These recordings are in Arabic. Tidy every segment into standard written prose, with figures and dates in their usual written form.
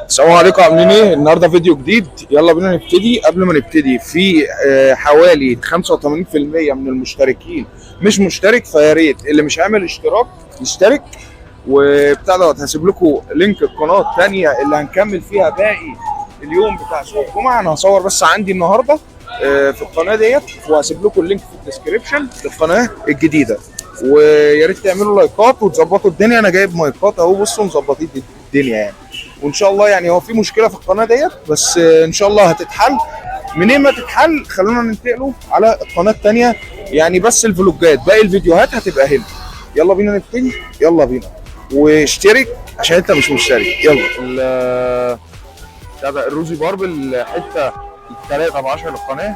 السلام عليكم، عاملين ايه؟ النهارده فيديو جديد. يلا بينا نبتدي. قبل ما نبتدي، في حوالي 85% من المشتركين مش مشترك، فيا ريت اللي مش عامل اشتراك يشترك. وبتاع دوت هسيب لكم لينك القناه الثانيه اللي هنكمل فيها باقي اليوم بتاع سوق الجمعه. انا هصور بس عندي النهارده في القناه ديت، وهسيب لكم اللينك في الديسكربشن للقناه الجديده. ويا ريت تعملوا لايكات وتظبطوا الدنيا. انا جايب مايكات اهو، بصوا مظبطين الدنيا يعني. وان شاء الله يعني هو في مشكله في القناه ديت، بس ان شاء الله هتتحل. منين ما تتحل خلونا ننتقلوا على القناه الثانيه يعني. بس الفلوجات باقي الفيديوهات هتبقى هنا. يلا بينا نبتدي، يلا بينا. واشترك عشان انت مش مشترك. يلا. ده الروزي بارب الحته 3/10 للقناه.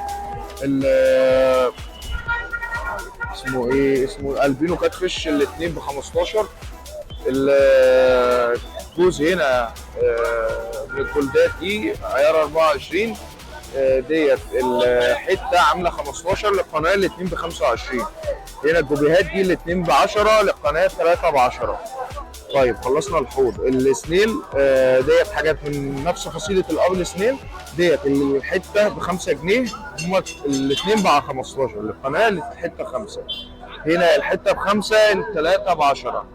اسمه ايه؟ اسمه البينو كاتفش الاثنين ب 15. الجوز هنا من الجولدات دي عيار 24 ديت الحته عامله 15 للقناه، الاثنين ب 25. هنا الجوبيهات دي الاثنين ب 10 للقناه، 3 ب 10. طيب خلصنا الحوض. السنيل ديت حاجات من نفس فصيله الابل سنيل ديت. الحته ب 5 جنيه، هما الاثنين ب 15 للقناه، الحته 5. هنا الحته ب 5، الثلاثه ب 10.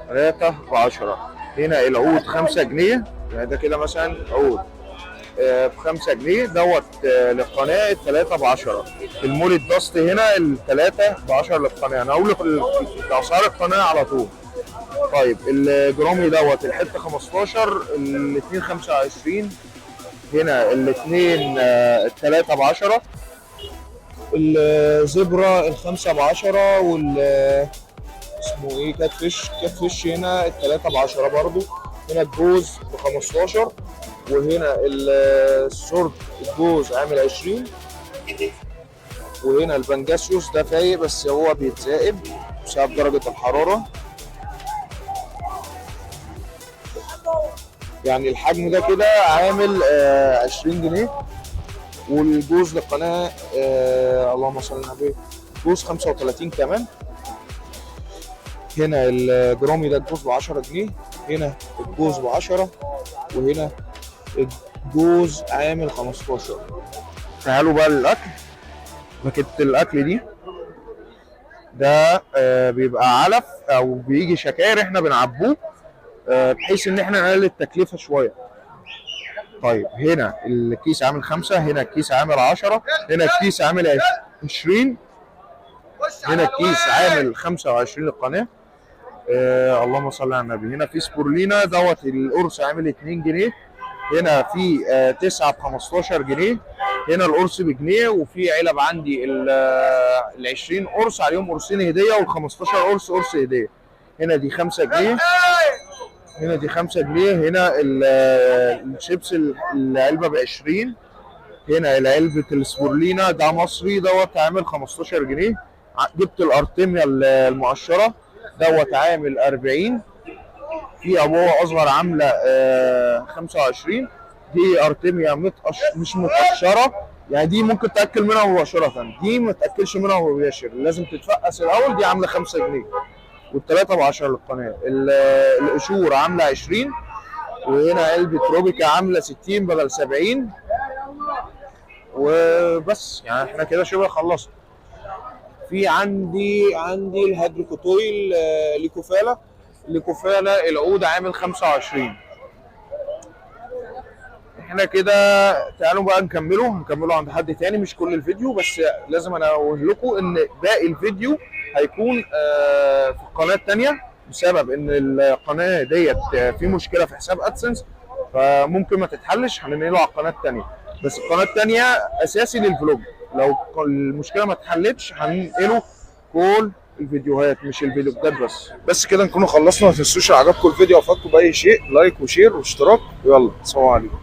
3 ب 10. هنا العود 5 جنيه، يعني ده كده مثلا عود ب 5 جنيه دوت للقناه، الثلاثه ب 10. المولد داست هنا الثلاثه ب 10 للقناه. انا هقول لك اسعار القناه على طول. طيب الجرامي دوت الحته 15، الاثنين 25. هنا الاثنين الثلاثه ب 10. الزبره الخمسه ب 10. اسمه ايه؟ كاتفش هنا الثلاثه ب 10 برضو. هنا الجوز ب 15. وهنا السورد الجوز عامل 20. وهنا البنجاسيوس ده فايق بس هو بيتذائب بسبب درجه الحراره. يعني الحجم ده كده عامل 20 جنيه. والجوز للقناه اللهم صل على النبي، جوز 35 كمان. هنا الجرامي ده الجوز ب 10 جنيه. هنا الجوز ب 10. وهنا الجوز عامل 15. تعالوا بقى للاكل. باكيت الاكل دي ده بيبقى علف او بيجي شكاير احنا بنعبوه بحيث ان احنا نقلل التكلفه شويه. طيب هنا الكيس عامل 5، هنا الكيس عامل 10، هنا الكيس عامل 20، هنا الكيس عامل 25 للقناه. اللهم صل على النبي. هنا في سبورلينا دوت القرص عامل 2 جنيه. هنا في 9 ب 15 جنيه. هنا القرص بجنيه. وفي علب عندي ال 20 قرص عليهم قرصين هديه، وال 15 قرص قرص هديه. هنا دي 5 جنيه. هنا دي 5 جنيه. هنا الشيبس العلبه ب 20. هنا علبه السبورلينا ده مصري دوت عامل 15 جنيه. جبت الارتميا المقشره دوت عامل 40. في ابوه اصغر عامله 25. دي ارتميا مش متقشره، يعني دي ممكن تاكل منها مباشره، دي ما تاكلش منها مباشر، لازم تتفقس الاول. دي عامله 5 جنيه، والثلاثه ب 10 للقناه. القشور عامله 20. وهنا علبه روبيكا عامله 60 بدل 70. وبس يعني احنا كده شبه خلصنا. في عندي الهيدروكوتويل ليكوفالا العود عامل 25. احنا كده تعالوا بقى هنكمله عند حد تاني، مش كل الفيديو بس. لازم انا اقول لكم ان باقي الفيديو هيكون في القناه الثانيه، بسبب ان القناه ديت في مشكله في حساب ادسنس، فممكن ما تتحلش. هننقله على القناه الثانيه، بس القناه الثانيه اساسي للفلوج. لو المشكله ما اتحلتش هننقله كل الفيديوهات مش الفيديوهات بس كده نكونوا خلصنا. ما تنسوش عجبكم الفيديو او فاتكم باي شيء لايك وشير واشتراك. يلا سلام عليكم.